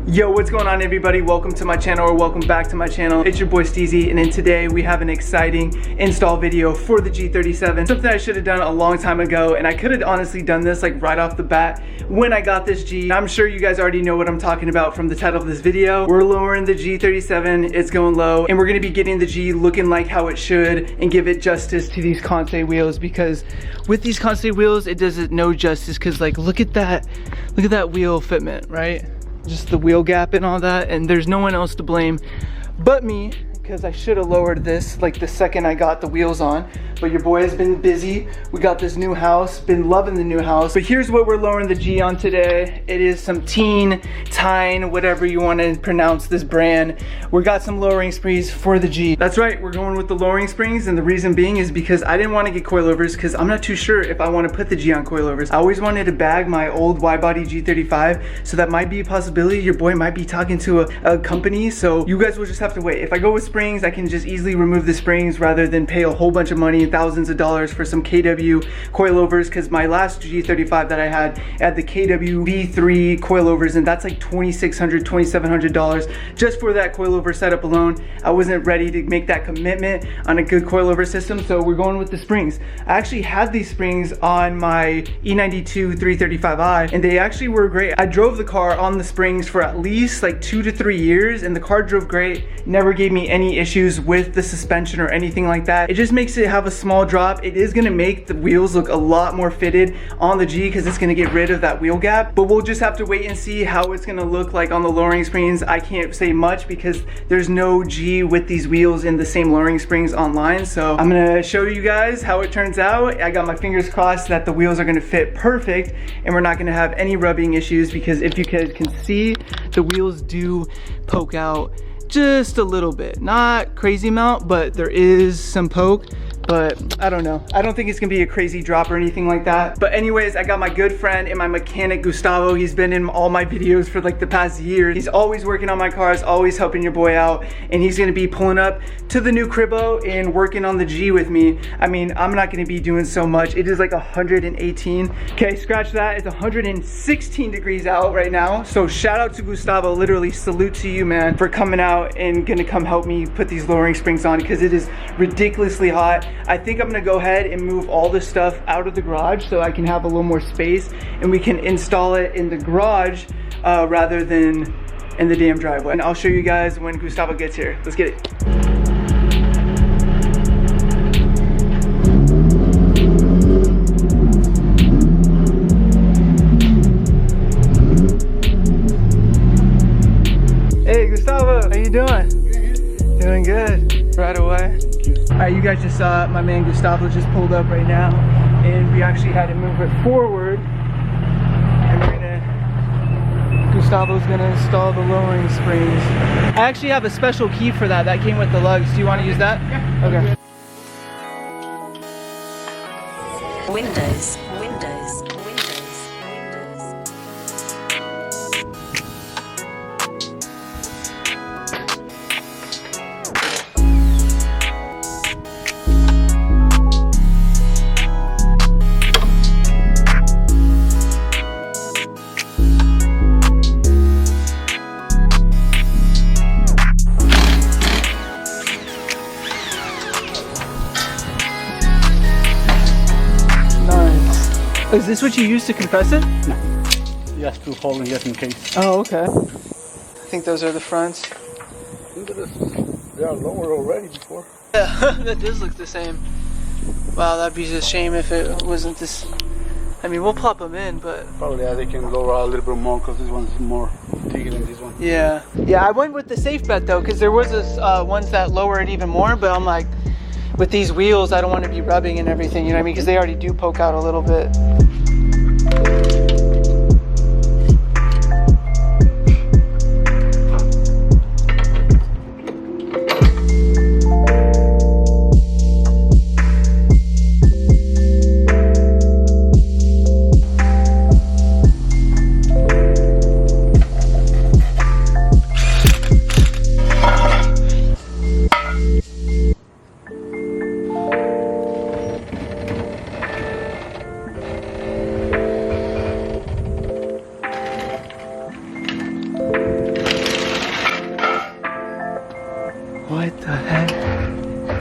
Yo, what's going on everybody? Welcome to my channel, or welcome back to my channel. It's your boy Steezy, and in today we have an exciting install video for the G37. Something I should have done a long time ago, and I could have honestly done this like right off the bat when I got this G. I'm sure you guys already know what I'm talking about from the title of this video. We're lowering the G37, it's going low, and we're gonna be getting the G looking like how it should and give it justice to these Kansei wheels, because with these Kansei wheels, it does it no justice, because like look at that wheel fitment, right? Just the wheel gap and all that, and there's no one else to blame but me, because I should have lowered this like the second I got the wheels on. But your boy has been busy. We got this new house, been loving the new house. But here's what we're lowering the G on today. It is some Tine, whatever you want to pronounce this brand. We got some lowering springs for the G. That's right, we're going with the lowering springs, and the reason being is because I didn't want to get coilovers, because I'm not too sure if I want to put the G on coilovers. I always wanted to bag my old wide-body G35, so that might be a possibility. Your boy might be talking to a company, so you guys will just have to wait. If I go with springs, I can just easily remove the springs rather than pay a whole bunch of money, thousands of dollars for some KW coilovers, because my last G35 that I had the KW V3 coilovers, and that's like $2,600, $2,700 just for that coilover setup alone. I wasn't ready to make that commitment on a good coilover system, so we're going with the springs. I actually had these springs on my E92 335i, and they actually were great. I drove the car on the springs for at least like 2 to 3 years, and the car drove great, never gave me any issues with the suspension or anything like that. It just makes it have a small drop. It is gonna make the wheels look a lot more fitted on the G, because it's gonna get rid of that wheel gap, but we'll just have to wait and see how it's gonna look like on the lowering springs. I can't say much because there's no G with these wheels in the same lowering springs online, so I'm gonna show you guys how it turns out. I got my fingers crossed that the wheels are gonna fit perfect and we're not gonna have any rubbing issues, because if you guys can see, the wheels do poke out just a little bit, not crazy amount, but there is some poke. But I don't know, I don't think it's gonna be a crazy drop or anything like that. But anyways, I got my good friend and my mechanic Gustavo. He's been in all my videos for like the past year. He's always working on my cars, always helping your boy out, and he's gonna be pulling up to the new cribbo and working on the G with me. I mean, I'm not gonna be doing so much. It is like 118. Okay, scratch that. It's 116 degrees out right now. So shout out to Gustavo, literally salute to you, man, for coming out and gonna come help me put these lowering springs on, because it is ridiculously hot. I think I'm gonna go ahead and move all this stuff out of the garage so I can have a little more space, and we can install it in the garage rather than in the damn driveway. And I'll show you guys when Gustavo gets here. Let's get it. Hey Gustavo, how you doing? Good. Doing good. Right away. Alright, you guys just saw my man Gustavo just pulled up right now, and we actually had to move it forward, and Gustavo's gonna install the lowering springs. I actually have a special key for that came with the lugs. Do you want to use that? Yeah. Okay. Windows. Is this what you use to compress it? No. You have to hold it just in case. Oh, okay. I think those are the fronts. Look at this. They are lower already before. Yeah, that does look the same. Wow, that'd be a shame if it wasn't this. I mean, we'll plop them in, but... Probably, yeah, they can lower a little bit more, because this one's more thicker than this one. Yeah. Yeah, I went with the safe bet, though, because there was this ones that lower it even more, but I'm like, with these wheels, I don't want to be rubbing and everything, you know what I mean? Because they already do poke out a little bit.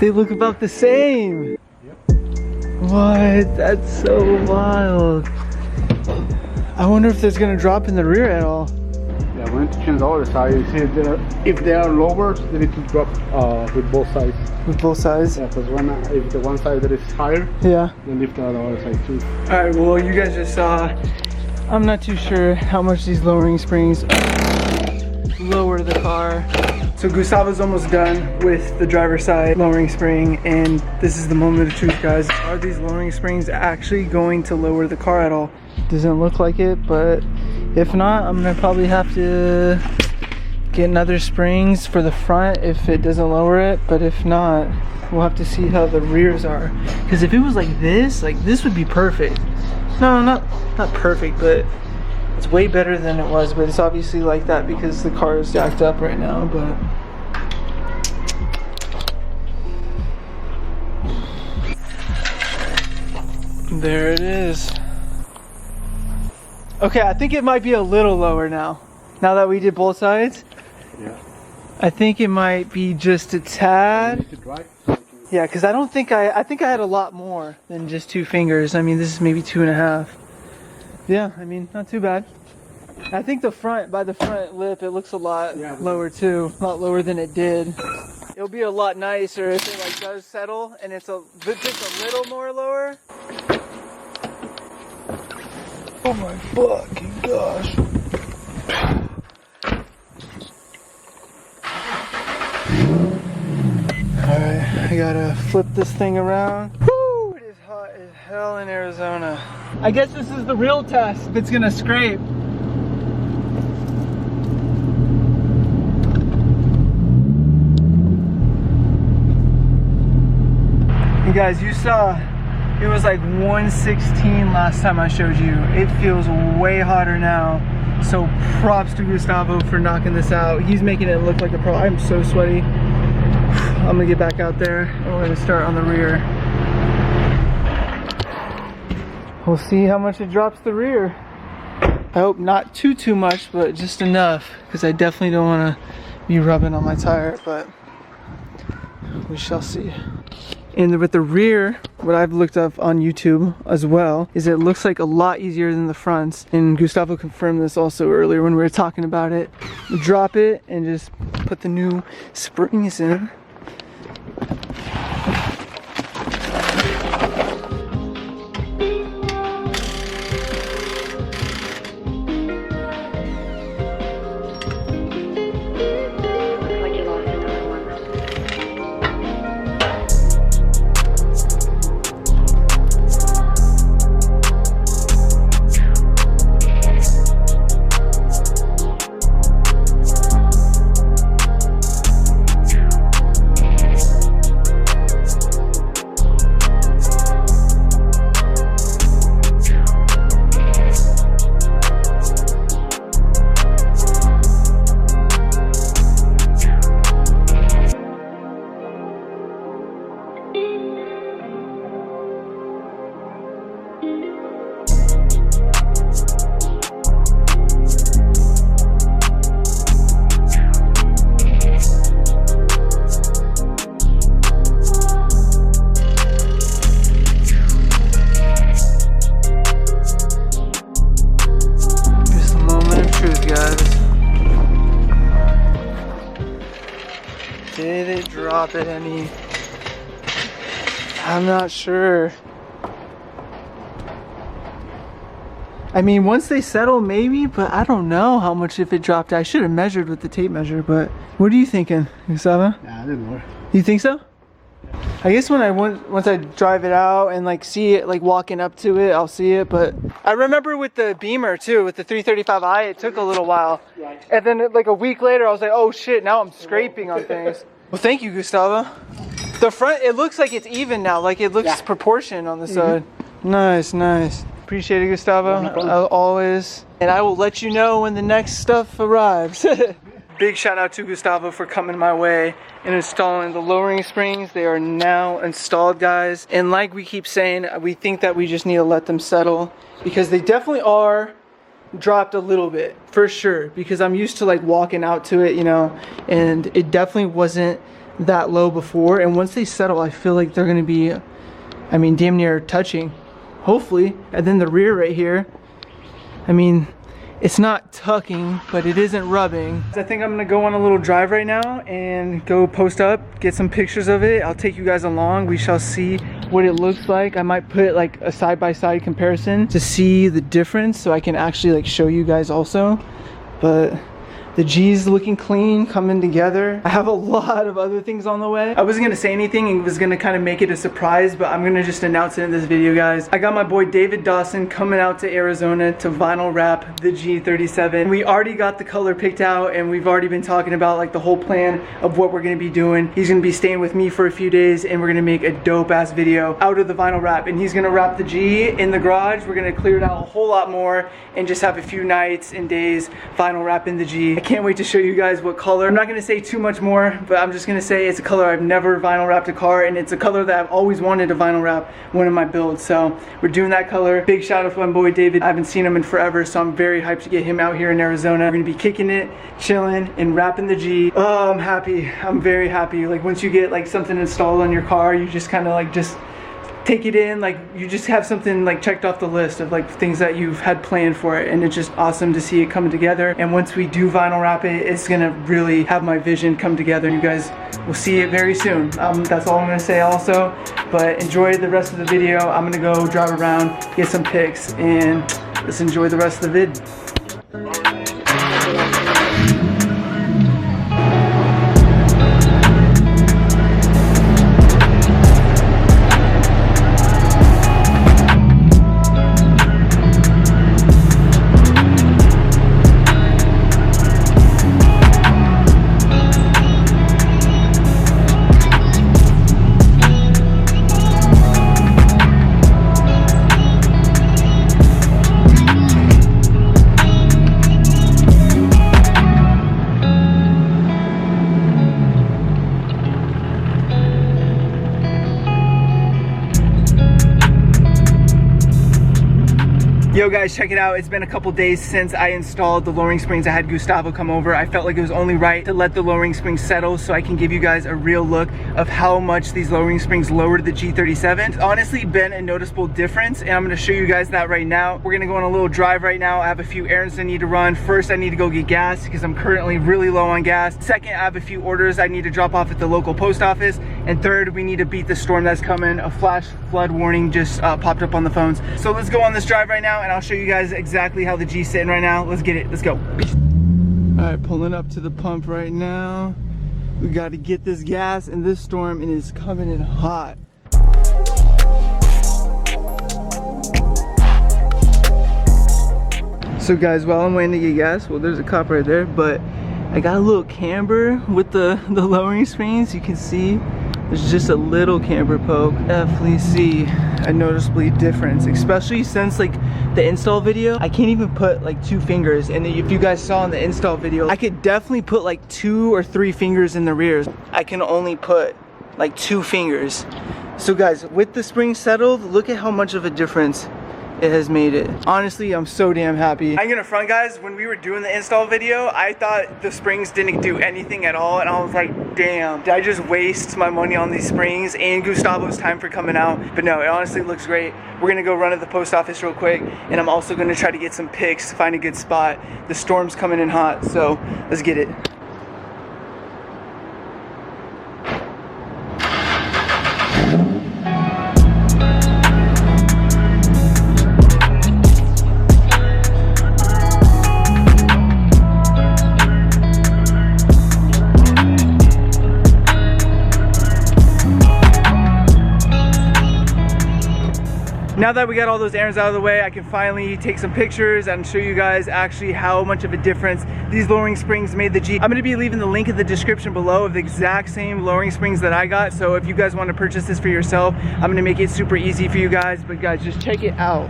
They look about the same. What? That's so wild. I wonder if there's gonna drop in the rear at all. Yeah, we need to change all the sides. If they are lower, they need to drop with both sides. With both sides? Yeah, because if the one side that is higher, yeah, they lift the other side too. Alright, well you guys just saw, I'm not too sure how much these lowering springs lower the car. So Gustavo's almost done with the driver's side lowering spring, and this is the moment of truth, guys. Are these lowering springs actually going to lower the car at all? Doesn't look like it, but if not, I'm gonna probably have to get another springs for the front if it doesn't lower it, but if not, we'll have to see how the rears are. Because if it was like this would be perfect. No, not perfect, but it's way better than it was, but it's obviously like that because the car is jacked up right now, but there it is. Okay, I think it might be a little lower now. Now that we did both sides. Yeah. I think it might be just a tad. Yeah, because I think I had a lot more than just 2 fingers. I mean, this is maybe 2.5. Yeah, I mean, not too bad. I think the front, by the front lip, it looks a lot lower too. A lot lower than it did. It'll be a lot nicer if it like does settle and it's just a little more lower. Oh my fucking gosh. Alright, I gotta flip this thing around. Woo! It is hot as hell in Arizona. I guess this is the real test if it's gonna scrape. Hey guys, you saw it was like 116 last time I showed you. It feels way hotter now. So props to Gustavo for knocking this out. He's making it look like a pro. I'm so sweaty. I'm gonna get back out there and we're gonna start on the rear. We'll see how much it drops the rear. I hope not too much, but just enough, because I definitely don't want to be rubbing on my tire, but we shall see. And with the rear, what I've looked up on YouTube as well, is it looks like a lot easier than the fronts. And Gustavo confirmed this also earlier when we were talking about it. Drop it and just put the new springs in. Did it drop it any? I'm not sure. I mean, once they settle, maybe, but I don't know how much if it dropped. I should have measured with the tape measure, but what are you thinking, Gustavo? Nah, I didn't know. You think so? I guess when once I drive it out and like see it, like walking up to it, I'll see it. But I remember with the Beamer too, with the 335i, it took a little while. And then like a week later, I was like, oh shit, now I'm scraping on things. Well, thank you, Gustavo. The front, it looks like it's even now, like it looks proportioned on the side. Nice, nice. Appreciate it, Gustavo. I'll always. And I will let you know when the next stuff arrives. Big shout out to Gustavo for coming my way and installing the lowering springs. They are now installed, guys. And like we keep saying, we think that we just need to let them settle, because they definitely are dropped a little bit, for sure. Because I'm used to like walking out to it, you know, and it definitely wasn't that low before, and once they settle, I feel like they're gonna be, I mean, damn near touching, hopefully. And then the rear right here, I mean, it's not tucking, but it isn't rubbing. I think I'm gonna go on a little drive right now and go post up, get some pictures of it. I'll take you guys along. We shall see what it looks like. I might put like a side-by-side comparison to see the difference so I can actually like show you guys also. But the G's looking clean, coming together. I have a lot of other things on the way. I wasn't gonna say anything and was gonna kind of make it a surprise, but I'm gonna just announce it in this video, guys. I got my boy David Dawson coming out to Arizona to vinyl wrap the G37. We already got the color picked out and we've already been talking about like the whole plan of what we're gonna be doing. He's gonna be staying with me for a few days and we're gonna make a dope ass video out of the vinyl wrap, and he's gonna wrap the G in the garage. We're gonna clear it out a whole lot more and just have a few nights and days vinyl wrapping the G. I can't wait to show you guys what color. I'm not gonna say too much more, but I'm just gonna say it's a color I've never vinyl wrapped a car, and it's a color that I've always wanted to vinyl wrap one of my builds. So we're doing that color. Big shout out to my boy David. I haven't seen him in forever, so I'm very hyped to get him out here in Arizona. We're gonna be kicking it, chilling, and wrapping the G. Oh, I'm happy. I'm very happy. Like once you get like something installed on your car, you just kind of like just take it in, like you just have something like checked off the list of like things that you've had planned for it, and it's just awesome to see it come together. And once we do vinyl wrap it, it's gonna really have my vision come together. You guys will see it very soon. That's all I'm gonna say also, but enjoy the rest of the video. I'm gonna go drive around, get some pics, and let's enjoy the rest of the vid. Yo guys, check it out. It's been a couple days since I installed the lowering springs. I had Gustavo come over. I felt like it was only right to let the lowering springs settle so I can give you guys a real look of how much these lowering springs lowered the G37. It's honestly been a noticeable difference, and I'm gonna show you guys that right now. We're gonna go on a little drive right now. I have a few errands I need to run. First, I need to go get gas because I'm currently really low on gas. Second, I have a few orders I need to drop off at the local post office. And third, we need to beat the storm that's coming. A flash flood warning just popped up on the phones. So let's go on this drive right now and I'll show you guys exactly how the G's sitting right now. Let's get it, let's go. All right, pulling up to the pump right now. We got to get this gas in this storm, and it's coming in hot. So guys, while I'm waiting to get gas, well, there's a cop right there, but I got a little camber with the lowering springs. You can see there's just a little camber poke. Definitely see a noticeably difference, especially since like the install video, I can't even put like 2 fingers. And if you guys saw in the install video, I could definitely put like 2 or 3 fingers in the rears. I can only put like 2 fingers. So guys, with the spring settled, look at how much of a difference it has made it. Honestly, I'm so damn happy. I'm gonna front, guys, when we were doing the install video, I thought the springs didn't do anything at all, and I was like, damn, did I just waste my money on these springs and Gustavo's time for coming out? But no, it honestly looks great. We're gonna go run at the post office real quick, and I'm also gonna try to get some pics, find a good spot. The storm's coming in hot, so let's get it. Now that we got all those errands out of the way, I can finally take some pictures and show you guys actually how much of a difference these lowering springs made the G. I'm gonna be leaving the link in the description below of the exact same lowering springs that I got. So if you guys want to purchase this for yourself, I'm gonna make it super easy for you guys. But guys, just check it out.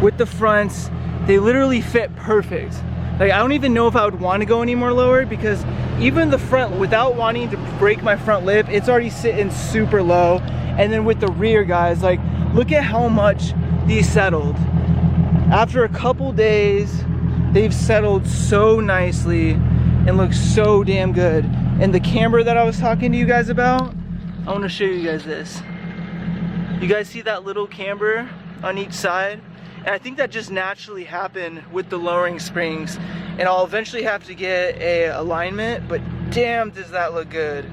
With the fronts, they literally fit perfect. Like, I don't even know if I would want to go any more lower, because even the front, without wanting to break my front lip, it's already sitting super low. And then with the rear, guys, like, look at how much these settled. After a couple days, they've settled so nicely and look so damn good. and the camber that I was talking to you guys about, I want to show you guys this. You guys see that little camber on each side? And I think that just naturally happened with the lowering springs. And I'll eventually have to get a alignment, but damn does that look good.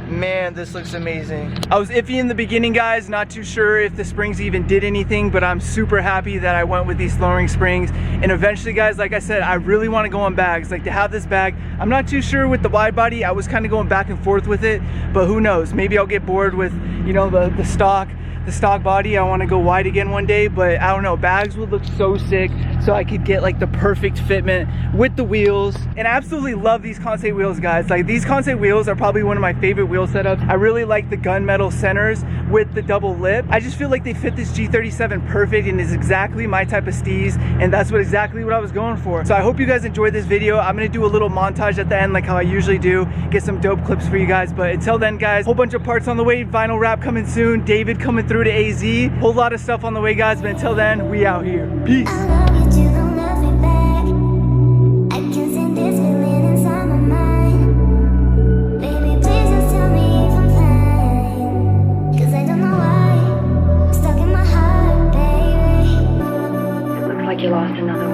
Man, this looks amazing. I was iffy in the beginning, guys, not too sure if the springs even did anything, but I'm super happy that I went with these lowering springs. And eventually, guys, like I said, I really want to go on bags. Like, to have this bag, I'm not too sure with the wide body. I was kind of going back and forth with it, but who knows? Maybe I'll get bored with, you know, the stock body. I want to go wide again one day, but I don't know, bags would look so sick, so I could get like the perfect fitment with the wheels. And I absolutely love these Kansei wheels, guys. Like, these Kansei wheels are probably one of my favorite wheel setups. I really like the gunmetal centers with the double lip. I just feel like they fit this G37 perfect, and is exactly my type of steez, and that's exactly what I was going for. So I hope you guys enjoyed this video. I'm gonna do a little montage at the end like how I usually do, get some dope clips for you guys. But until then, guys, whole bunch of parts on the way, vinyl wrap coming soon, David coming through to AZ, whole lot of stuff on the way, guys. But until then, we out here. Peace. You lost another